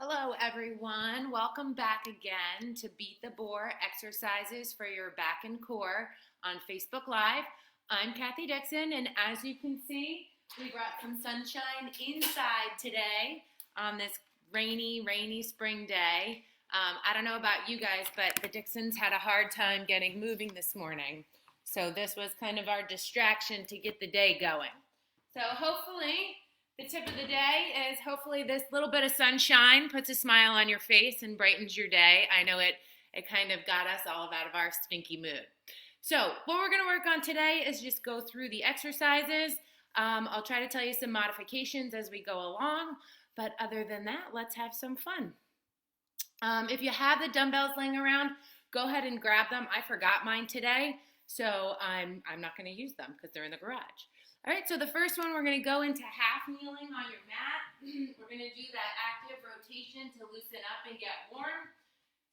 Hello, everyone. Welcome back again to Beat the Boar exercises for your back and core on Facebook Live. I'm Kathy Dixon, and as you can see, we brought some sunshine inside today on this rainy spring day. I don't know about you guys, but the Dixons had a hard time getting moving this morning. So this was kind of our distraction to get the day going. So hopefully, the tip of the day is hopefully this little bit of sunshine puts a smile on your face and brightens your day. I know it kind of got us all out of our stinky mood. So what we're going to work on today is just go through the exercises. I'll try to tell you some modifications as we go along, but other than that, let's have some fun. If you have the dumbbells laying around, go ahead and grab them. I forgot mine today, so I'm not going to use them because they're in the garage. All right, so the first one, we're going to go into half kneeling on your mat. We're going to do that active rotation to loosen up and get warm.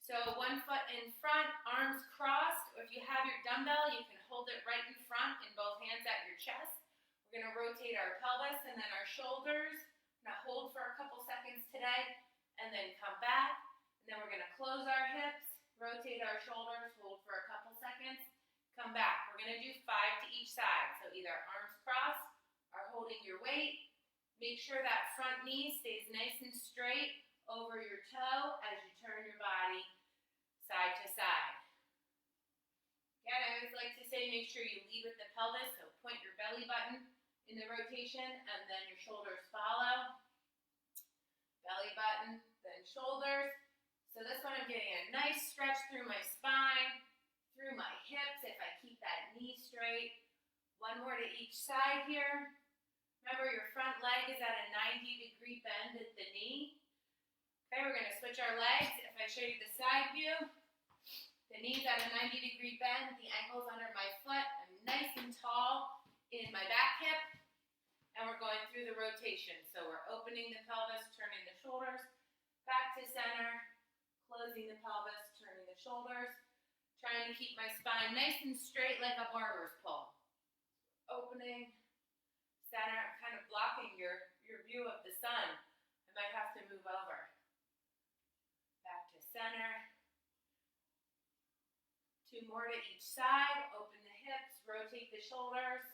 So 1 foot in front, arms crossed. Or if you have your dumbbell, you can hold it right in front in both hands at your chest. We're going to rotate our pelvis and then our shoulders. We're going to hold for a couple seconds today and then come back. And then we're going to close our hips, rotate our shoulders, hold for a couple seconds. Come back. We're going to do 5 to each side. So either arms crossed or holding your weight. Make sure that front knee stays nice and straight over your toe as you turn your body side to side. Again, I always like to say make sure you lead with the pelvis. So point your belly button in the rotation and then your shoulders follow. Belly button, then shoulders. So this one I'm getting a nice stretch through my spine, through my hips if I keep that knee straight. 1 more to each side here. Remember, your front leg is at a 90-degree bend at the knee. Okay, we're going to switch our legs. If I show you the side view, the knee's at a 90-degree bend, the ankle's under my foot. I'm nice and tall in my back hip, and we're going through the rotation. So we're opening the pelvis, turning the shoulders, back to center, closing the pelvis, turning the shoulders. Trying to keep my spine nice and straight like a barber's pole. Opening, center, kind of blocking your view of the sun. I might have to move over. Back to center. 2 more to each side. Open the hips, rotate the shoulders.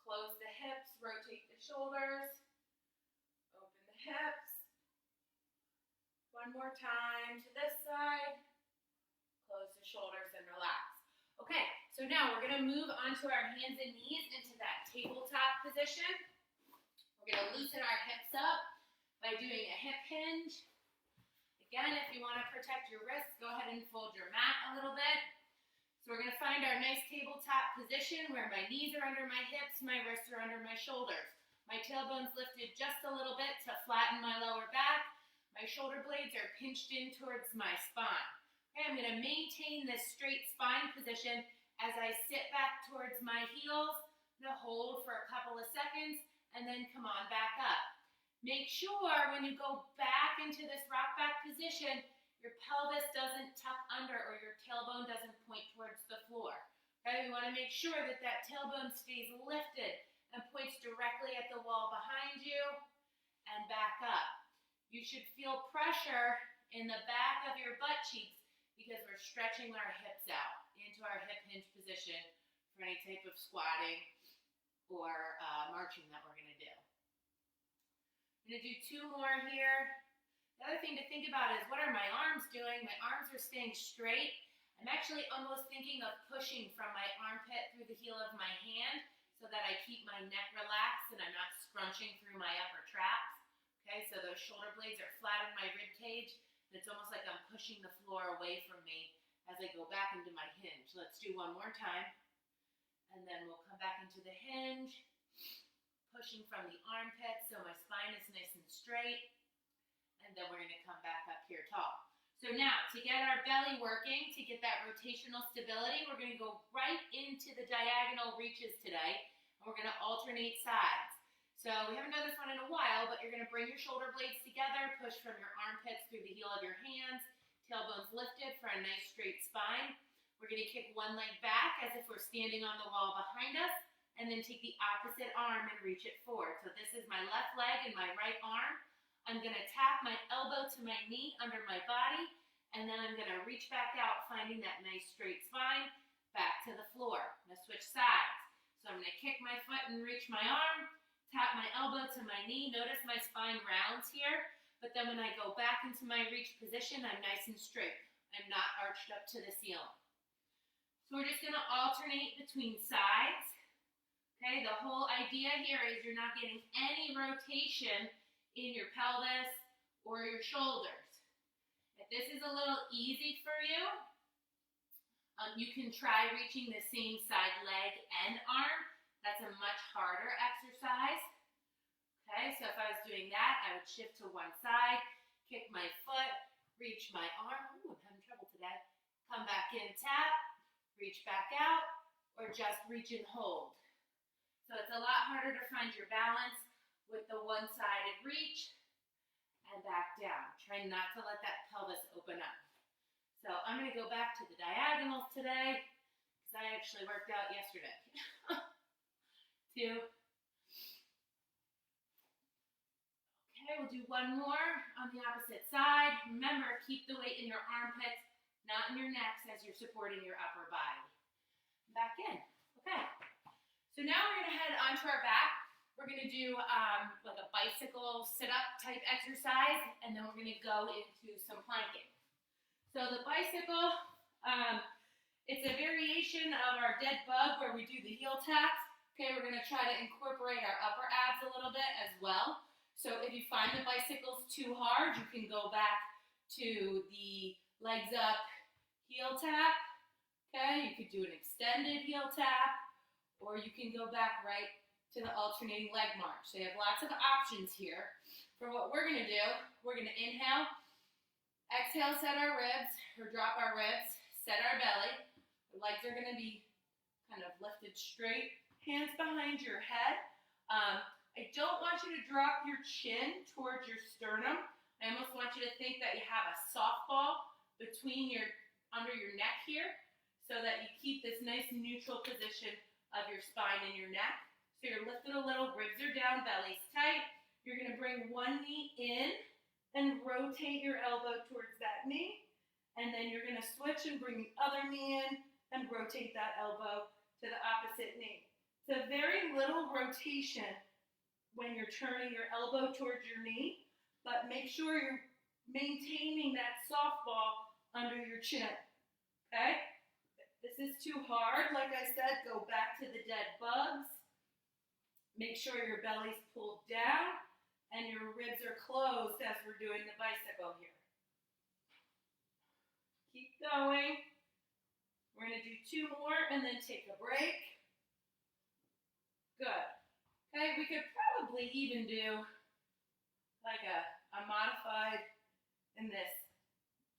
Close the hips, rotate the shoulders. Open the hips. 1 more time to this side. Close the shoulders and relax. Okay, so now we're going to move onto our hands and knees into that tabletop position. We're going to loosen our hips up by doing a hip hinge. Again, if you want to protect your wrists, go ahead and fold your mat a little bit. So we're going to find our nice tabletop position where my knees are under my hips, my wrists are under my shoulders. My tailbone's lifted just a little bit to flatten my lower back. My shoulder blades are pinched in towards my spine. Okay, I'm going to maintain this straight spine position as I sit back towards my heels. I'm going to hold for a couple of seconds and then come on back up. Make sure when you go back into this rock back position, your pelvis doesn't tuck under or your tailbone doesn't point towards the floor. Okay, we want to make sure that that tailbone stays lifted and points directly at the wall behind you and back up. You should feel pressure in the back of your butt cheeks because we're stretching our hips out into our hip hinge position for any type of squatting or marching that we're going to do. I'm going to do 2 more here. The other thing to think about is, what are my arms doing? My arms are staying straight. I'm actually almost thinking of pushing from my armpit through the heel of my hand so that I keep my neck relaxed and I'm not scrunching through my upper traps. Okay, so those shoulder blades are flat in my rib cage. It's almost like I'm pushing the floor away from me as I go back into my hinge. Let's do 1 more time. And then we'll come back into the hinge, pushing from the armpit so my spine is nice and straight. And then we're going to come back up here tall. So now, to get our belly working, to get that rotational stability, we're going to go right into the diagonal reaches today. And we're going to alternate sides. So we haven't done this one in a while, but you're going to bring your shoulder blades together, push from your armpits through the heel of your hands, tailbone's lifted for a nice straight spine. We're going to kick 1 leg back as if we're standing on the wall behind us, and then take the opposite arm and reach it forward. So this is my left leg and my right arm. I'm gonna tap my elbow to my knee under my body, and then I'm gonna reach back out, finding that nice straight spine, back to the floor. I'm gonna switch sides. So I'm gonna kick my foot and reach my arm, tap my elbow to my knee. Notice my spine rounds here, but then when I go back into my reach position, I'm nice and straight. I'm not arched up to the ceiling. So we're just gonna alternate between sides. Okay, the whole idea here is you're not getting any rotation in your pelvis or your shoulders. If this is a little easy for you, you can try reaching the same side leg and arm. That's a much harder exercise. Okay, so if I was doing that, I would shift to one side, kick my foot, reach my arm. Ooh, I'm having trouble today. Come back in, tap, reach back out, or just reach and hold. So it's a lot harder to find your balance with the one-sided reach and back down. Try not to let that pelvis open up. So I'm going to go back to the diagonals today because I actually worked out yesterday. 2. Okay, we'll do one more on the opposite side. Remember, keep the weight in your armpits, not in your necks as you're supporting your upper body. Back in. Okay. So now we're going to head onto our back. We're going to do like a bicycle sit-up type exercise, and then we're going to go into some planking. So the bicycle, it's a variation of our dead bug where we do the heel taps. Okay, we're going to try to incorporate our upper abs a little bit as well. So if you find the bicycles too hard, you can go back to the legs up heel tap. Okay, you could do an extended heel tap, or you can go back right to the alternating leg march. So you have lots of options here. For what we're going to do, we're going to inhale, exhale, set our ribs, or drop our ribs, set our belly. The legs are going to be kind of lifted straight, hands behind your head. I don't want you to drop your chin towards your sternum. I almost want you to think that you have a softball between under your neck here, so that you keep this nice neutral position of your spine and your neck. So you're lifted a little, ribs are down, belly's tight. You're going to bring one knee in and rotate your elbow towards that knee. And then you're going to switch and bring the other knee in and rotate that elbow to the opposite knee. It's a very little rotation when you're turning your elbow towards your knee, but make sure you're maintaining that softball under your chin. Okay? If this is too hard, like I said, go back to the dead bugs. Make sure your belly's pulled down and your ribs are closed as we're doing the bicycle here. Keep going. We're going to do 2 more and then take a break. Good. Okay, we could probably even do like a modified in this.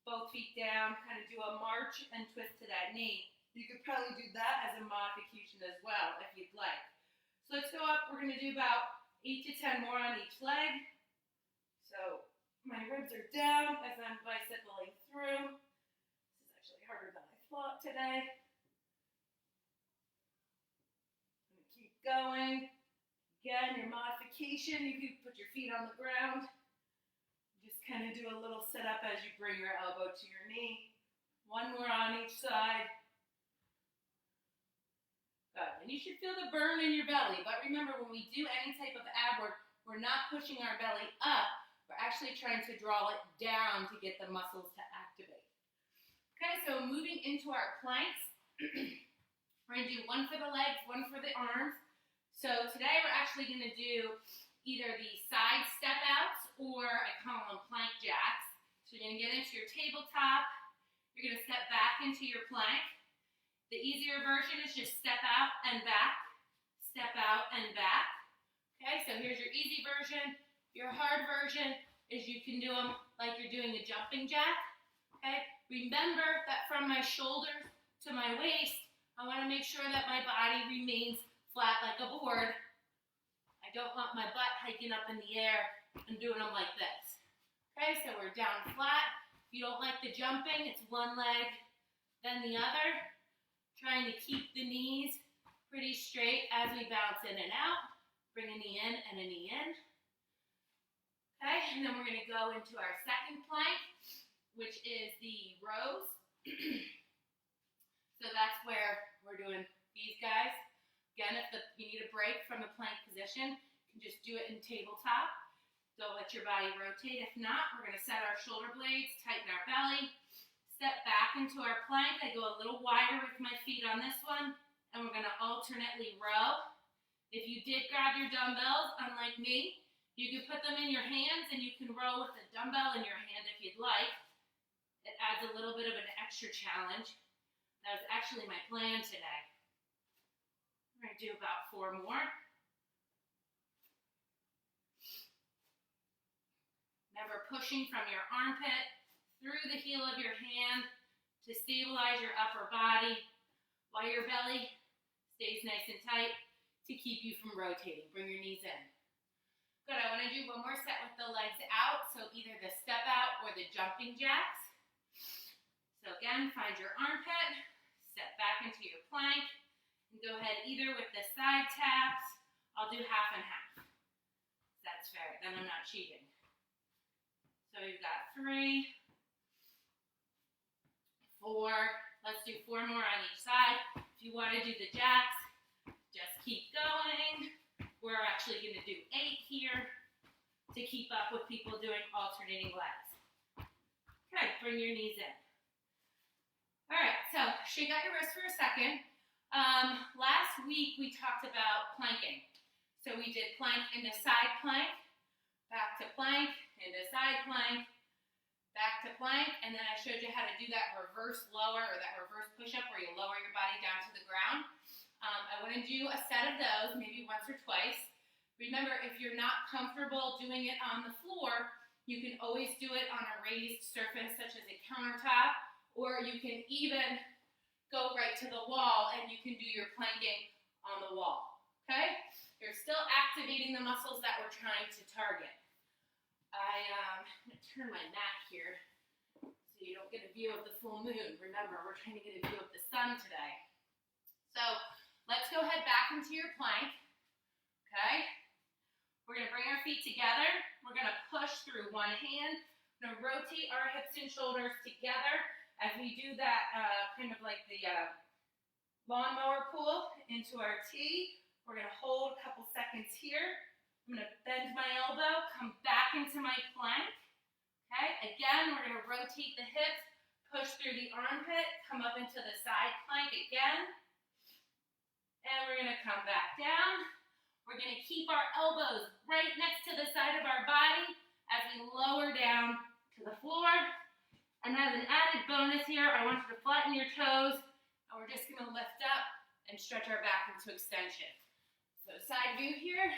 Both feet down, kind of do a march and twist to that knee. You could probably do that as a modification as well if you'd like. So let's go up. We're going to do about 8 to 10 more on each leg. So my ribs are down as I'm bicycling through. This is actually harder than I thought today. I'm going to keep going. Again, your modification, you can put your feet on the ground. Just kind of do a little sit up as you bring your elbow to your knee. 1 more on each side. Good. And you should feel the burn in your belly. But remember, when we do any type of ab work, we're not pushing our belly up. We're actually trying to draw it down to get the muscles to activate. Okay, so moving into our planks. We're going to do 1 for the legs, 1 for the arms. So today we're actually going to do either the side step outs, or I call them plank jacks. So you're going to get into your tabletop. You're going to step back into your plank. The easier version is just step out and back, step out and back. Okay, so here's your easy version. Your hard version is you can do them like you're doing a jumping jack. Okay, remember that from my shoulders to my waist, I want to make sure that my body remains flat like a board. I don't want my butt hiking up in the air and doing them like this. Okay, so we're down flat. If you don't like the jumping, it's one leg, then the other. Trying to keep the knees pretty straight as we bounce in and out. Bring a knee in and a knee in. Okay, and then we're gonna go into our second plank, which is the rows. So that's where we're doing these guys. Again, if you need a break from the plank position, you can just do it in tabletop. Don't let your body rotate. If not, we're gonna set our shoulder blades, tighten our belly, step back into our plank. I go a little wider with my feet on this one, and we're gonna alternately row. If you did grab your dumbbells, unlike me, you can put them in your hands and you can row with a dumbbell in your hand if you'd like. It adds a little bit of an extra challenge. That was actually my plan today. We're gonna do about 4 more. Remember, pushing from your armpit through the heel of your hand to stabilize your upper body while your belly stays nice and tight to keep you from rotating. Bring your knees in. Good, I want to do one more set with the legs out, so either the step out or the jumping jacks. So again, find your armpit, step back into your plank, and go ahead either with the side taps. I'll do half and half. That's fair, then I'm not cheating. So we've got 3, 4, let's do 4 more on each side. If you want to do the jacks, just keep going. We're actually going to do 8 here to keep up with people doing alternating legs. Okay, bring your knees in. All right, so shake out your wrists for a second. Last week we talked about planking. So we did plank into side plank, back to plank, into side plank, back to plank, and then I showed you how to do that reverse lower or that reverse push-up where you lower your body down to the ground. I want to do a set of those, maybe once or twice. Remember, if you're not comfortable doing it on the floor, you can always do it on a raised surface such as a countertop, or you can even go right to the wall and you can do your planking on the wall, okay? You're still activating the muscles that we're trying to target. I'm going to turn my mat here so you don't get a view of the full moon. Remember, we're trying to get a view of the sun today. So let's go ahead back into your plank, okay? We're going to bring our feet together. We're going to push through one hand. We're going to rotate our hips and shoulders together as we do that kind of like the lawnmower pull into our T. We're going to hold a couple seconds here. I'm going to bend my elbow, come back into my plank. Okay, again, we're going to rotate the hips, push through the armpit, come up into the side plank again. And we're going to come back down. We're going to keep our elbows right next to the side of our body as we lower down to the floor. And as an added bonus here, I want you to flatten your toes, and we're just going to lift up and stretch our back into extension. So side view here.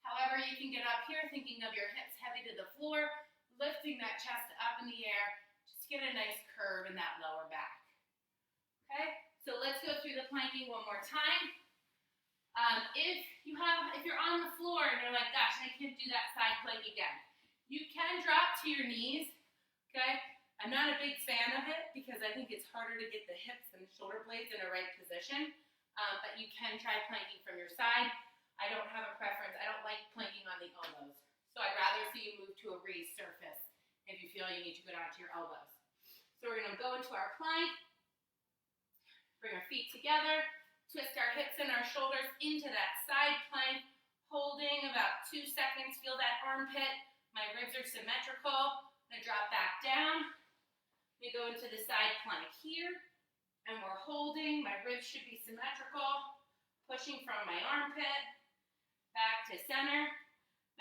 However, you can get up here thinking of your hips heavy to the floor, lifting that chest up in the air. Just get a nice curve in that lower back. Okay, so let's go through the planking one more time. If you're on the floor and you're like, gosh, I can't do that side plank again, you can drop to your knees. Okay, I'm not a big fan of it because I think it's harder to get the hips and shoulder blades in a right position, but you can try planking from your side. I don't have a preference. I don't like planking on the elbows. So I'd rather see you move to a raised surface if you feel you need to go down to your elbows. So we're going to go into our plank, bring our feet together, twist our hips and our shoulders into that side plank, holding about 2 seconds. Feel that armpit. My ribs are symmetrical. I'm going to drop back down. We go into the side plank here, and we're holding. My ribs should be symmetrical. Pushing from my armpit back to center.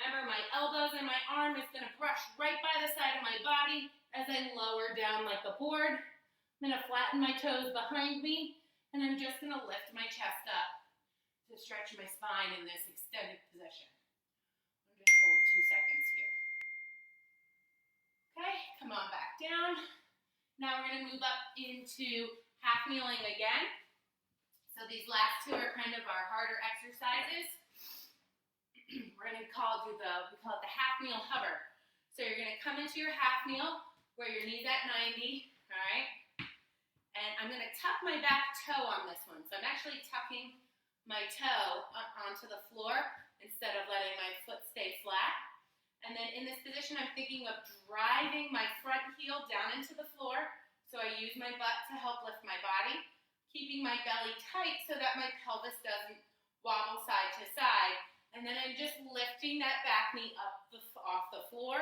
Remember, my elbows and my arm is going to brush right by the side of my body as I lower down like a board. I'm going to flatten my toes behind me, and I'm just going to lift my chest up to stretch my spine in this extended position. I'm just hold 2 seconds here. Okay, come on back down. Now we're going to move up into half kneeling again. So these last 2 are kind of our harder exercises. We're going to we call it the half kneel hover. So you're going to come into your half kneel where your knee's at 90, all right? And I'm going to tuck my back toe on this one. So I'm actually tucking my toe onto the floor instead of letting my foot stay flat. And then in this position, I'm thinking of driving my front heel down into the floor. So I use my butt to help lift my body, keeping my belly tight so that my pelvis doesn't wobble side to side. And then I'm just lifting that back knee up off the floor,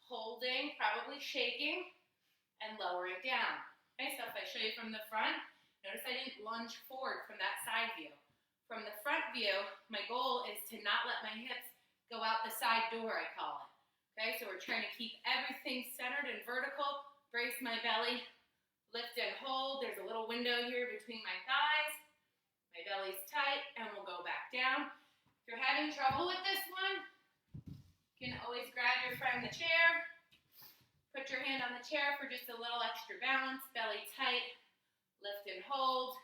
holding, probably shaking, and lowering down. Okay, so if I show you from the front, notice I didn't lunge forward from that side view. From the front view, my goal is to not let my hips go out the side door, I call it. Okay, so we're trying to keep everything centered and vertical, brace my belly, lift and hold. There's a little window here between my thighs. My belly's tight, and we'll go back down. If you're having trouble with this one, you can always grab your friend the chair. Put your hand on the chair for just a little extra balance. Belly tight, lift and hold.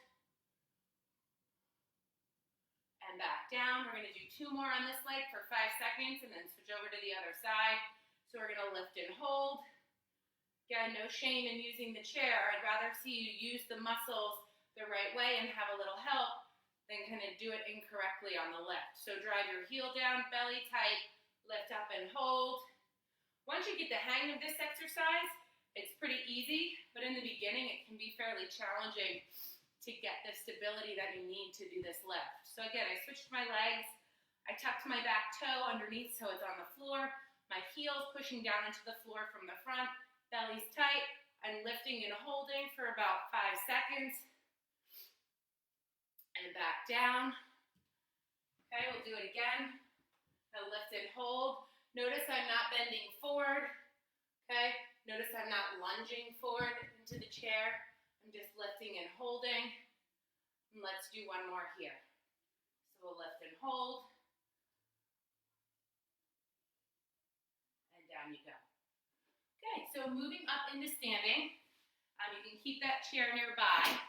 And back down. We're going to do 2 more on this leg for 5 seconds and then switch over to the other side. So we're going to lift and hold. Again, no shame in using the chair. I'd rather see you use the muscles the right way and have a little help than kind of do it incorrectly on the lift. So drive your heel down, belly tight, lift up and hold. Once you get the hang of this exercise, it's pretty easy, but in the beginning it can be fairly challenging to get the stability that you need to do this lift. So again, I switched my legs. I tucked my back toe underneath so it's on the floor. My heel's pushing down into the floor from the front. Belly's tight. I'm lifting and holding for about 5 seconds. And back down. Okay, we'll do it again. I lift and hold. Notice I'm not bending forward. Okay, notice I'm not lunging forward into the chair. I'm just lifting and holding. And let's do 1 more here. So we'll lift and hold. And down you go. Okay, so moving up into standing. You can keep that chair nearby.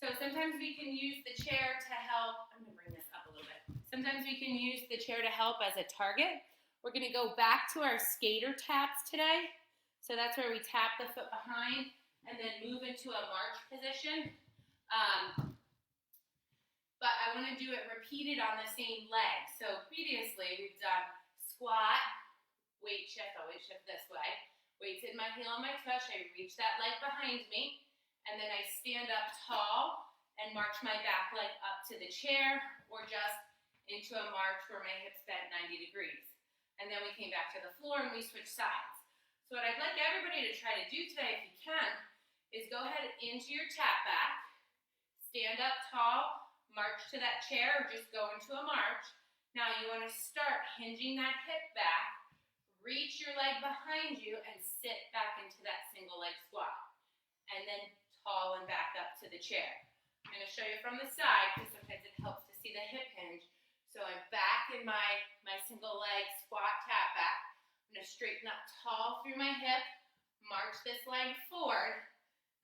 So sometimes we can use the chair to help. I'm going to bring this up a little bit. Sometimes we can use the chair to help as a target. We're going to go back to our skater taps today. So that's where we tap the foot behind and then move into a march position. But I want to do it repeated on the same leg. So previously we've done squat, weight shift, always shift this way. Weights in my heel and my tush, I reach that leg behind me, and then I stand up tall and march my back leg up to the chair, or just into a march where my hips bent 90 degrees. And then we came back to the floor and we switched sides. So what I'd like everybody to try to do today, if you can, is go ahead into your tap back, stand up tall, march to that chair, or just go into a march. Now you want to start hinging that hip back, reach your leg behind you, and sit back into that single leg squat. And then tall and back up to the chair. I'm going to show you from the side because sometimes it helps to see the hip hinge. So I'm back in my single leg squat tap back. I'm going to straighten up tall through my hip, march this leg forward.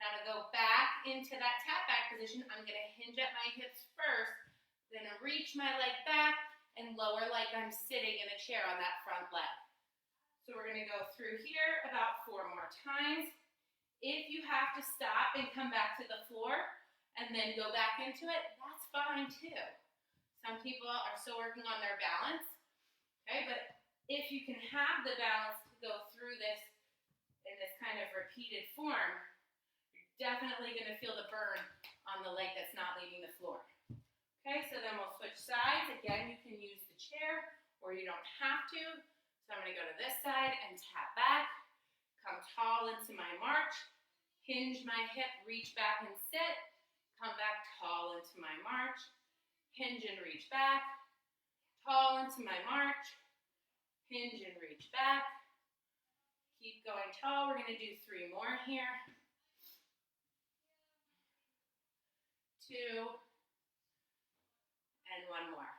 Now to go back into that tap back position, I'm going to hinge at my hips first, then reach my leg back and lower like I'm sitting in a chair on that front leg. So we're going to go through here about 4 more times. If you have to stop and come back to the floor and then go back into it, that's fine too. Some people are still working on their balance, okay? But if you can have the balance to go through this in this kind of repeated form, definitely going to feel the burn on the leg that's not leaving the floor. Okay, so then we'll switch sides. Again, you can use the chair or you don't have to. So I'm going to go to this side and tap back, come tall into my march, hinge my hip, reach back and sit, come back tall into my march, hinge and reach back, tall into my march, hinge and reach back. Keep going tall. We're going to do 3 more here. 2, and 1 more.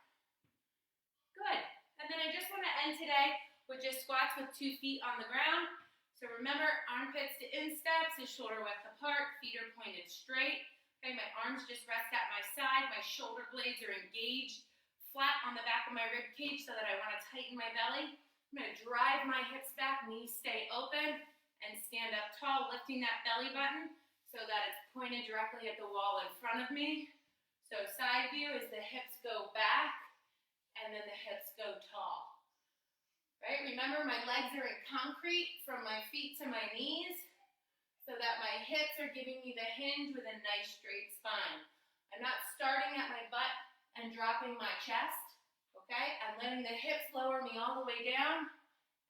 Good. And then I just want to end today with just squats with 2 feet on the ground. So remember, armpits to insteps is shoulder width apart, feet are pointed straight. Okay, my arms just rest at my side, my shoulder blades are engaged flat on the back of my rib cage so that I want to tighten my belly. I'm going to drive my hips back, knees stay open, and stand up tall, lifting that belly button so that it's pointed directly at the wall in front of me. So side view is the hips go back and then the hips go tall. right? Remember, my legs are in concrete from my feet to my knees so that my hips are giving me the hinge with a nice straight spine. I'm not starting at my butt and dropping my chest, okay? I'm letting the hips lower me all the way down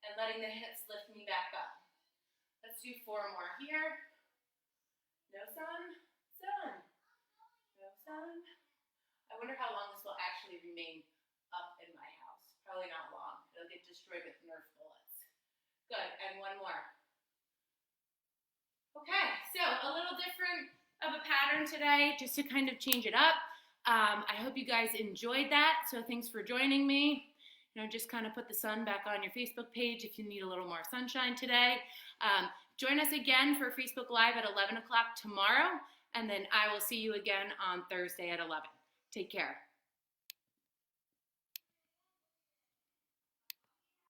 and letting the hips lift me back up. Let's do 4 more here. No sun, sun, no sun. I wonder how long this will actually remain up in my house. Probably not long. It'll get destroyed with Nerf bullets. Good, and 1 more. Okay, so a little different of a pattern today, just to kind of change it up. I hope you guys enjoyed that, so thanks for joining me. Just kind of put the sun back on your Facebook page if you need a little more sunshine today. Join us again for Facebook Live at 11 o'clock tomorrow, and then I will see you again on Thursday at 11. Take care.